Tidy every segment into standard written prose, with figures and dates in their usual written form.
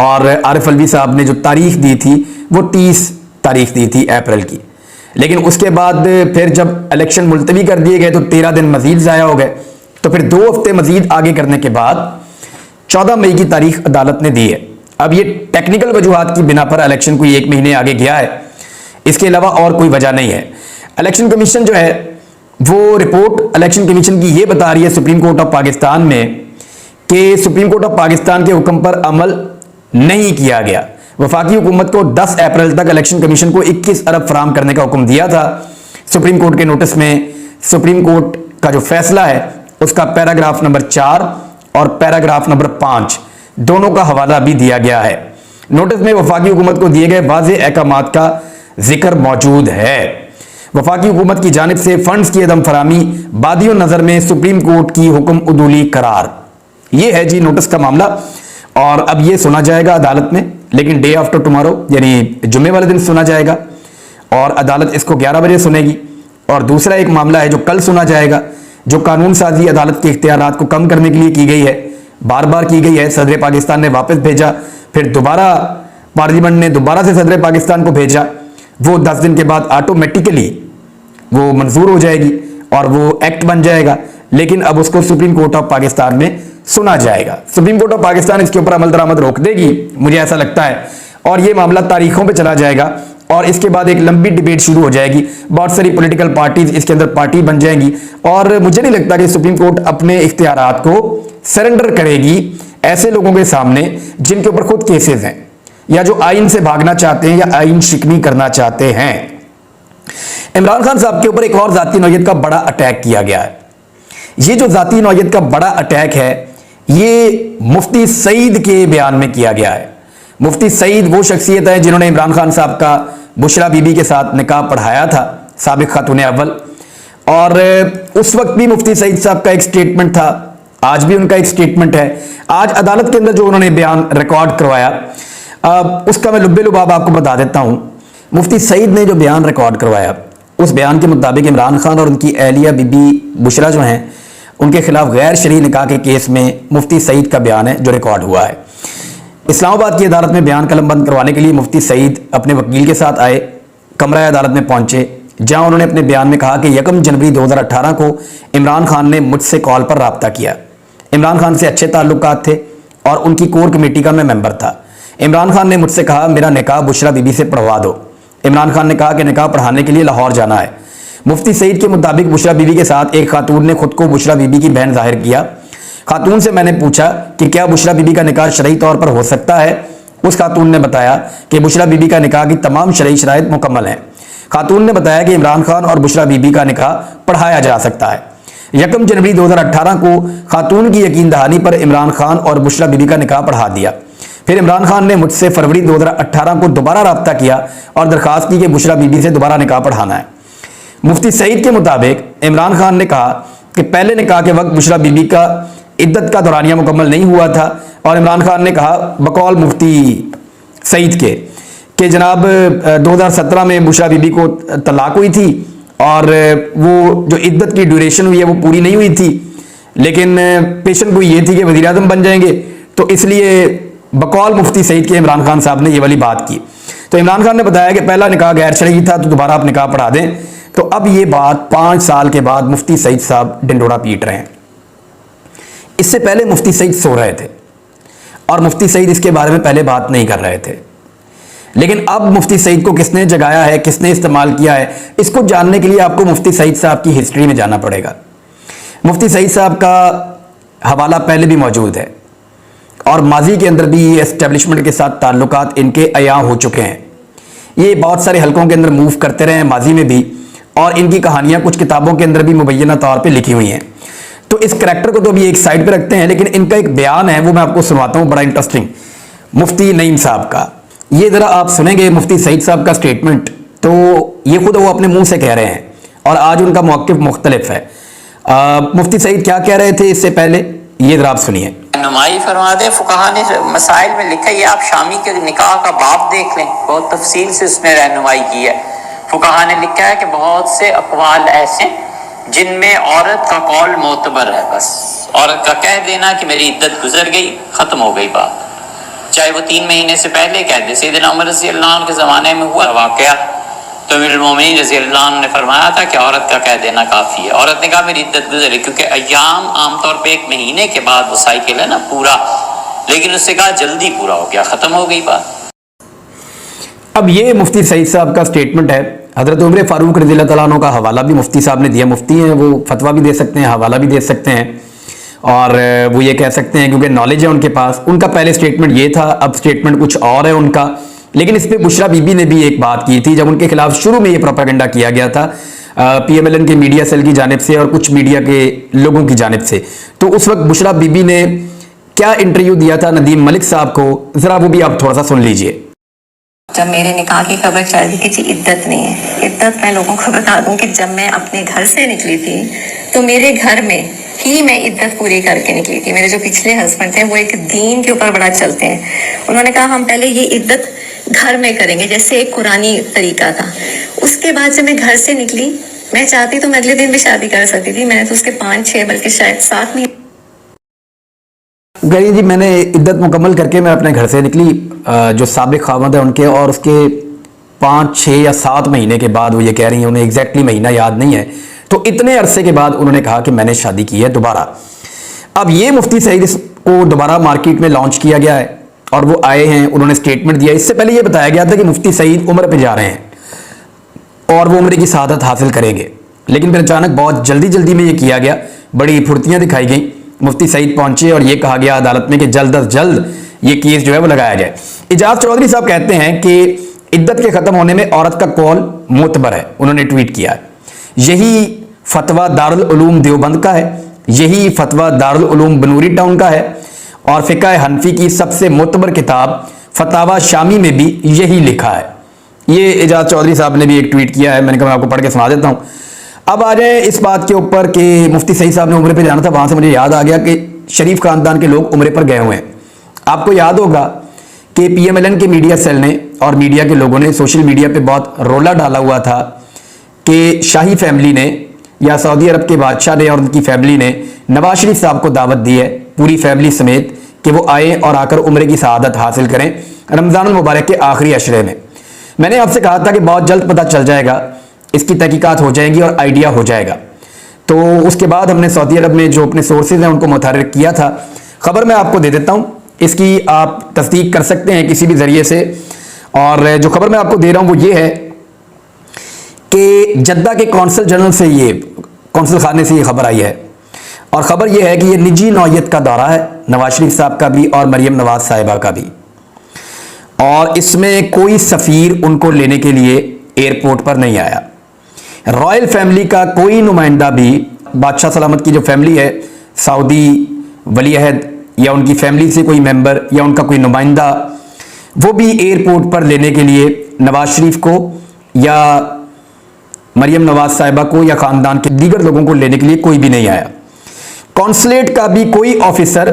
اور عارف الوی صاحب نے جو تاریخ دی تھی وہ 30 تاریخ دی تھی اپریل کی، لیکن اس کے بعد پھر جب الیکشن ملتوی کر دیے گئے تو 13 دن مزید ضائع ہو گئے، تو پھر 2 ہفتے مزید آگے کرنے کے بعد 14 مئی کی تاریخ عدالت نے دی ہے۔ اب یہ ٹیکنیکل وجوہات کی بنا پر الیکشن کوئی 1 مہینے آگے گیا ہے، اس کے علاوہ اور کوئی وجہ نہیں ہے۔ الیکشن کمیشن جو ہے وہ رپورٹ الیکشن کمیشن کی یہ بتا رہی ہے سپریم کورٹ آف پاکستان میں کہ سپریم کورٹ آف پاکستان کے حکم پر عمل نہیں کیا گیا۔ وفاقی حکومت کو 10 اپریل تک الیکشن کمیشن کو 21 ارب فراہم کرنے کا حکم دیا تھا۔ سپریم کورٹ کے نوٹس میں سپریم کورٹ کا جو فیصلہ ہے اس کا پیراگراف نمبر 4 اور پیراگراف نمبر 5 دونوں کا حوالہ بھی دیا گیا ہے۔ نوٹس میں وفاقی حکومت کو دیے گئے واضح احکامات کا ذکر موجود ہے۔ وفاقی حکومت کی جانب سے فنڈز کی عدم فراہمی بادی نظر میں سپریم کورٹ کی حکم عدولی قرار، یہ ہے جی نوٹس کا معاملہ، اور اب یہ سنا جائے گا عدالت میں، لیکن ڈے آفٹر ٹمارو یعنی جمعے والے دن سنا جائے گا، اور عدالت اس کو 11 بجے سنے گی۔ اور دوسرا ایک معاملہ ہے جو کل سنا جائے گا، جو قانون سازی عدالت کے اختیارات کو کم کرنے کے لیے کی گئی ہے، بار بار کی گئی ہے، صدر پاکستان نے واپس بھیجا، پھر دوبارہ پارلیمنٹ نے دوبارہ سے صدر پاکستان کو بھیجا، وہ 10 دن کے بعد آٹومیٹیکلی وہ منظور ہو جائے گی اور وہ ایکٹ بن جائے گا، لیکن اب اس کو سپریم کورٹ آف پاکستان میں سنا جائے گا۔ سپریم کورٹ آف پاکستان اس کے اوپر عمل درآمد روک دے گی، مجھے ایسا لگتا ہے، اور یہ معاملہ تاریخوں پہ چلا جائے گا، اور اس کے بعد ایک لمبی ڈیبیٹ شروع ہو جائے گی، بہت ساری پولیٹیکل پارٹیز اس کے اندر پارٹی بن جائیں گی، اور مجھے نہیں لگتا کہ سپریم کورٹ اپنے اختیارات کو سرنڈر کرے گی ایسے لوگوں کے سامنے جن کے اوپر خود کیسز ہیں، یا جو آئین سے بھاگنا چاہتے ہیں یا آئین شکنی کرنا چاہتے ہیں۔ عمران خان صاحب کے اوپر ایک اور ذاتی نوعیت کا بڑا اٹیک کیا گیا ہے۔ یہ جو ذاتی نوعیت کا بڑا اٹیک ہے یہ مفتی سعید کے بیان میں کیا گیا ہے۔ مفتی سعید وہ شخصیت ہے جنہوں نے عمران خان صاحب کا بشرا بی بی کے ساتھ نکاح پڑھایا تھا، سابق خاتون اول، اور اس وقت بھی مفتی سعید صاحب کا ایک سٹیٹمنٹ تھا، آج بھی ان کا ایک سٹیٹمنٹ ہے۔ آج عدالت کے اندر جو انہوں نے بیان ریکارڈ کروایا اس کا میں لبے لباب آپ کو بتا دیتا ہوں۔ مفتی سعید نے جو بیان ریکارڈ کروایا اس بیان کے مطابق عمران خان اور ان کی اہلیہ بی بی بشرا جو ہیں ان کے خلاف غیر شرعی نکاح کے کیس میں مفتی سعید کا بیان ہے جو ریکارڈ ہوا ہے۔ اسلام آباد کی عدالت میں بیان قلم بند کروانے کے لیے مفتی سعید اپنے وکیل کے ساتھ آئے، کمرہ عدالت میں پہنچے، جہاں انہوں نے اپنے بیان میں کہا کہ 1 جنوری 2018 کو عمران خان نے مجھ سے کال پر رابطہ کیا۔ عمران خان سے اچھے تعلقات تھے اور ان کی کور کمیٹی کا میں ممبر تھا۔ عمران خان نے مجھ سے کہا میرا نکاح بشرا بی بی سے پڑھوا دو۔ عمران خان نے کہا کہ نکاح پڑھانے کے لیے لاہور جانا ہے۔ مفتی سعید کے مطابق بشرا بی بی کے ساتھ ایک خاتون نے خود کو بشرا بی بی کی بہن ظاہر کیا۔ خاتون سے میں نے پوچھا کہ کیا بشرا بی بی کا نکاح شرعی طور پر ہو سکتا ہے؟ اس خاتون نے بتایا کہ بشرا بی بی کا نکاح کی تمام شرعی شرائط مکمل ہیں۔ خاتون نے بتایا کہ عمران خان اور بشرا بی بی کا نکاح پڑھایا جا سکتا ہے۔ 1 جنوری 2018 کو خاتون کی یقین دہانی پر عمران خان اور بشرا بی بی کا نکاح پڑھا دیا۔ پھر عمران خان نے مجھ سے فروری 2018 کو دوبارہ رابطہ کیا اور درخواست کی کہ بشرا بی بی سے دوبارہ نکاح پڑھانا ہے۔ مفتی سعید کے مطابق عمران خان نے کہا کہ پہلے نکاح کے وقت بشرا بی بی کا عدت کا دورانیہ مکمل نہیں ہوا تھا، اور عمران خان نے کہا بقول مفتی سعید کے کہ جناب 2017 میں بشرا بی بی کو طلاق ہوئی تھی اور وہ جو عدت کی ڈیوریشن ہوئی ہے وہ پوری نہیں ہوئی تھی، لیکن پیشن گوئی یہ تھی کہ وزیر اعظم بن جائیں گے، تو اس لیے بقول مفتی سعید کے عمران خان صاحب نے یہ والی بات کی۔ تو عمران خان نے بتایا کہ پہلا نکاح غیر شرعی تھا تو دوبارہ آپ نکاح پڑھا دیں۔ تو اب یہ بات 5 سال کے بعد مفتی سعید صاحب ڈنڈورا پیٹ رہے ہیں۔ اس سے پہلے مفتی سعید سو رہے تھے اور مفتی سعید اس کے بارے میں پہلے بات نہیں کر رہے تھے، لیکن اب مفتی سعید کو کس نے جگایا ہے، کس نے استعمال کیا ہے، اس کو جاننے کے لیے آپ کو مفتی سعید صاحب کی ہسٹری میں جانا پڑے گا۔ مفتی سعید صاحب کا حوالہ پہلے بھی موجود ہے اور ماضی کے اندر بھی یہ اسٹیبلشمنٹ کے ساتھ تعلقات ان کے عیاں ہو چکے ہیں۔ یہ بہت سارے حلقوں کے اندر موو کرتے رہے ہیں ماضی میں بھی، اور ان کی کہانیاں کچھ کتابوں کے اندر بھی مبینہ طور پہ لکھی ہوئی ہیں۔ تو اس کریکٹر کو تو ابھی ایک سائڈ پہ رکھتے ہیں، لیکن ان کا ایک بیان ہے وہ میں آپ کو سنواتا ہوں، بڑا انٹرسٹنگ، مفتی نعیم صاحب کا۔ یہ ذرا آپ سنیں گے مفتی سعید صاحب کا سٹیٹمنٹ، تو یہ خود وہ اپنے منہ سے کہہ رہے ہیں اور آج ان کا موقف مختلف ہے۔ مفتی سعید کیا کہہ رہے تھے اس سے پہلے، یہ ذرا آپ سنیے۔ رہنمائی فرما دیں، فقہا نے مسائل میں لکھا، یہ آپ شامی کے نکاح کا باب دیکھ لیں، بہت تفصیل سے اس میں رہنمائی کی ہے۔ فقہا نے لکھا ہے کہ بہت سے اقوال ایسے جن میں عورت کا قول معتبر ہے، بس عورت کا کہہ دینا کہ میری عدت گزر گئی، ختم ہو گئی بات، چاہے وہ 3 مہینے سے پہلے کہہ دے. سیدنا عمر رضی اللہ عنہ کے زمانے میں ہوا واقعہ تو امیر المومنین رضی اللہ عنہ نے فرمایا تھا کہ عورت کا کہہ دینا کافی ہے. عورت نے کہا میری عدت گزرے, کیونکہ ایام عام طور پہ 1 مہینے کے بعد وہ سائیکل ہے نا پورا, لیکن اس سے کہا جلدی پورا ہو گیا, ختم ہو گئی بات. اب یہ مفتی سعید صاحب کا سٹیٹمنٹ ہے. حضرت عمر فاروق رضی اللہ تعالیٰ عنہ کا حوالہ بھی مفتی صاحب نے دیا. مفتی ہیں, وہ فتویٰ بھی دے سکتے ہیں, حوالہ بھی دے سکتے ہیں, اور وہ یہ کہہ سکتے ہیں کیونکہ نالج ہے ان کے پاس. ان کا پہلے سٹیٹمنٹ یہ تھا, اب سٹیٹمنٹ کچھ اور ہے ان کا. لیکن اس پہ بشرا بی بی نے بھی ایک بات کی تھی جب ان کے خلاف شروع میں یہ پروپیگنڈا کیا گیا تھا پی ایم ایل این کے میڈیا سیل کی جانب سے اور کچھ میڈیا کے لوگوں کی جانب سے. تو اس وقت بشرا بی بی نے کیا انٹرویو دیا تھا ندیم ملک صاحب کو, ذرا وہ بھی آپ تھوڑا سا سن لیجئے. جب میرے نکاح کی خبر چل رہی تھی عدت نہیں ہے. عدت میں لوگوں کو بتا دوں کہ جب میں اپنے گھر سے نکلی تھی تو میرے گھر میں ہی میں عدت پوری کر کے نکلی تھی. میرے جو پچھلے ہسبینڈ تھے وہ ایک دین کے اوپر بڑا چلتے ہیں. انہوں نے کہا ہم پہلے یہ عدت گھر میں کریں گے, جیسے ایک قرآنی طریقہ تھا. اس کے بعد جب میں گھر سے نکلی, میں چاہتی تو میں اگلے دن بھی شادی کر سکتی تھی. میں نے تو اس کے 5-6 بلکہ شاید 7 مہینے کہیے جی میں نے عدت مکمل کر کے میں اپنے گھر سے نکلی, جو سابق خاوند ہے ان کے, اور اس کے 5, 6 یا 7 مہینے کے بعد وہ یہ کہہ رہی ہیں, انہیں ایگزیکٹلی مہینہ یاد نہیں ہے, تو اتنے عرصے کے بعد انہوں نے کہا کہ میں نے شادی کی ہے دوبارہ. اب یہ مفتی سعید کو دوبارہ مارکیٹ میں لانچ کیا گیا ہے اور وہ آئے ہیں, انہوں نے سٹیٹمنٹ دیا. اس سے پہلے یہ بتایا گیا تھا کہ مفتی سعید عمرہ پہ جا رہے ہیں اور وہ عمرے کی سعادت حاصل کریں گے, لیکن پھر اچانک بہت جلدی میں یہ کیا گیا, بڑی پھرتیاں دکھائی گئیں. مفتی سعید پہنچے اور یہ کہا گیا عدالت میں کہ جلد از جلد یہ کیس جو ہے وہ لگایا جائے. اعجاز چودھری صاحب کہتے ہیں کہ عدت کے ختم ہونے میں عورت کا قول معتبر ہے. انہوں نے ٹویٹ کیا ہے, یہی فتویٰ دارالعلوم دیوبند کا ہے, یہی فتویٰ دارالعلوم بنوری ٹاؤن کا ہے, اور فقہ حنفی کی سب سے معتبر کتاب فتاوی شامی میں بھی یہی لکھا ہے. یہ اعجاز چودھری صاحب نے بھی ایک ٹویٹ کیا ہے, میں نے کہا میں آپ کو پڑھ کے سنا دیتا ہوں. اب آ جائیں اس بات کے اوپر کہ مفتی سعید صاحب نے عمرے پہ جانا تھا. وہاں سے مجھے یاد آ گیا کہ شریف خاندان کے لوگ عمرے پر گئے ہوئے ہیں. آپ کو یاد ہوگا کہ پی ایم ایل این کے میڈیا سیل نے اور میڈیا کے لوگوں نے سوشل میڈیا پہ بہت رولا ڈالا ہوا تھا کہ شاہی فیملی نے یا سعودی عرب کے بادشاہ نے اور ان کی فیملی نے نواز شریف صاحب کو دعوت دی ہے پوری فیملی سمیت کہ وہ آئیں اور آ کر عمرے کی سعادت حاصل کریں رمضان المبارک کے آخری عشرے میں. میں نے آپ سے کہا تھا کہ بہت جلد پتہ چل جائے گا, اس کی تحقیقات ہو جائیں گی اور آئیڈیا ہو جائے گا. تو اس کے بعد ہم نے سعودی عرب میں جو اپنے سورسز ہیں ان کو متحرک کیا تھا. خبر میں آپ کو دے دیتا ہوں, اس کی آپ تصدیق کر سکتے ہیں کسی بھی ذریعے سے. اور جو خبر میں آپ کو دے رہا ہوں وہ یہ ہے کہ جدہ کے کونسل جنرل سے یہ کونسل خانے سے یہ خبر آئی ہے, اور خبر یہ ہے کہ یہ نجی نوعیت کا دورہ ہے نواز شریف صاحب کا بھی اور مریم نواز صاحبہ کا بھی, اور اس میں کوئی سفیر ان کو لینے کے لیے ایئرپورٹ پر نہیں آیا. رائل فیملی کا کوئی نمائندہ بھی, بادشاہ سلامت کی جو فیملی ہے, سعودی ولی عہد یا ان کی فیملی سے کوئی ممبر یا ان کا کوئی نمائندہ, وہ بھی ایئرپورٹ پر لینے کے لیے نواز شریف کو یا مریم نواز صاحبہ کو یا خاندان کے دیگر لوگوں کو لینے کے لیے کوئی بھی نہیں آیا. کونسلیٹ کا بھی کوئی آفیسر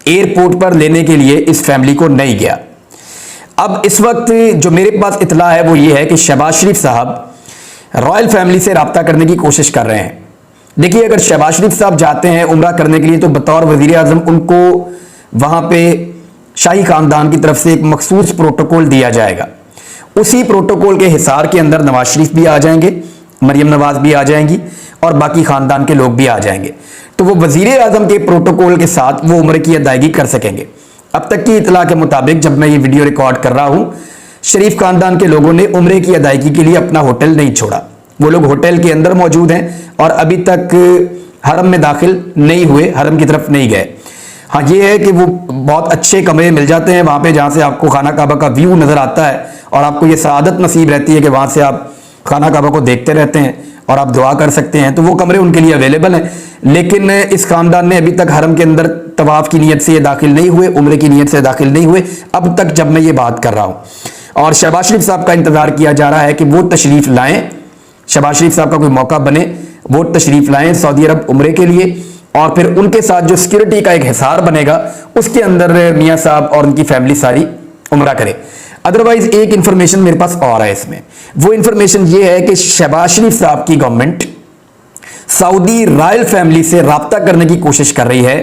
ایئرپورٹ پر لینے کے لیے اس فیملی کو نہیں گیا. اب اس وقت جو میرے پاس اطلاع ہے وہ یہ ہے کہ شہباز شریف صاحب رائل فیملی سے رابطہ کرنے کی کوشش کر رہے ہیں. دیکھیے اگر شہباز شریف صاحب جاتے ہیں عمرہ کرنے کے لیے تو بطور وزیر اعظم ان کو وہاں پہ شاہی خاندان کی طرف سے ایک مخصوص پروٹوکول دیا جائے گا. اسی پروٹوکول کے حصار کے اندر نواز شریف بھی آ جائیں گے, مریم نواز بھی آ جائیں گی اور باقی خاندان کے لوگ بھی آ جائیں گے. تو وہ وزیر اعظم کے پروٹوکول کے ساتھ وہ عمرے کی ادائیگی کر سکیں گے. اب تک کی اطلاع کے مطابق جب میں یہ ویڈیو ریکارڈ کر رہا ہوں, شریف خاندان کے لوگوں نے عمرے کی ادائیگی کے لیے اپنا ہوٹل نہیں چھوڑا. وہ لوگ ہوٹل کے اندر موجود ہیں اور ابھی تک حرم میں داخل نہیں ہوئے, حرم کی طرف نہیں گئے. ہاں یہ ہے کہ وہ بہت اچھے کمرے مل جاتے ہیں وہاں پہ جہاں سے آپ کو خانہ کعبہ کا ویو نظر آتا ہے اور آپ کو یہ سعادت نصیب رہتی ہے کہ وہاں سے آپ خانہ کعبہ کو دیکھتے رہتے ہیں اور آپ دعا کر سکتے ہیں. تو وہ کمرے ان کے لیے اویلیبل ہیں. لیکن اس خاندان نے ابھی تک حرم کے اندر طواف کی نیت سے یہ داخل نہیں ہوئے, عمرے کی نیت سے داخل نہیں ہوئے اب تک جب میں یہ بات کر رہا ہوں. اور شہباز شریف صاحب کا انتظار کیا جا رہا ہے کہ وہ تشریف لائیں, شہباز شریف صاحب کا کوئی موقع بنے وہ تشریف لائیں سعودی عرب عمرے کے لیے, اور پھر ان کے ساتھ جو سیکورٹی کا ایک حصار بنے گا اس کے اندر میاں صاحب اور ان کی فیملی ساری عمرہ کرے. ادروائز ایک انفارمیشن میرے پاس اور ہے اس میں, وہ انفارمیشن یہ ہے کہ شہباز شریف صاحب کی گورنمنٹ سعودی رائل فیملی سے رابطہ کرنے کی کوشش کر رہی ہے